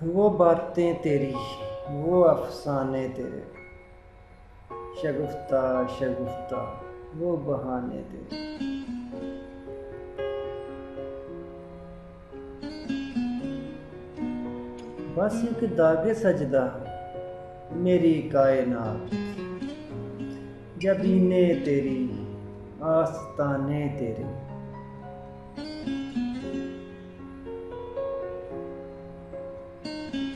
वो बातें तेरी, वो अफसाने तेरे, शगुफ्ता शगुफ्ता वो बहाने तेरे। बस एक दागे सजदा मेरी कायनात, जबीने तेरी, आस्ताने तेरे।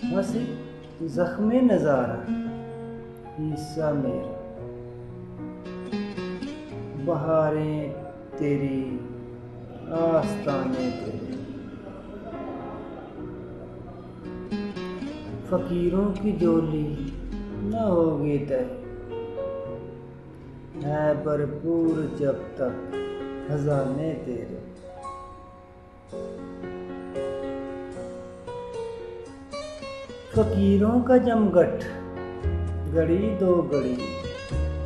बस एक जख्मे नजारा हिस्सा मेरा, बहारें तेरी, आस्ताने तेरे। फकीरों की जोली न होगी तय, है भरपूर जब तक खजाने तेरे। फकीरों का जमघट घड़ी दो घड़ी,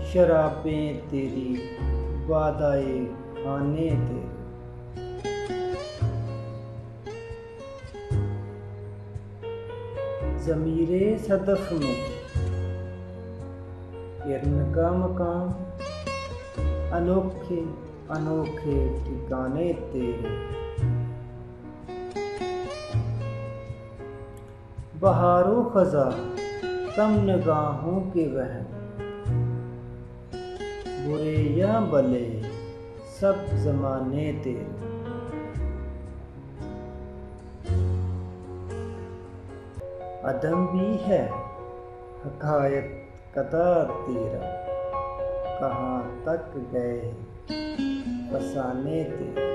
शराबें तेरी, वादाए खाने तेरे। ज़मीरे सदफ में किरण का मकाम, अनोखे अनोखे ठिकाने तेरे। बहारो खजा कम निगाहों के वहम, बुरे या भले सब जमाने तेरे। अदम भी है हकायत कदा तेरा, कहाँ तक गए फसाने तेरे।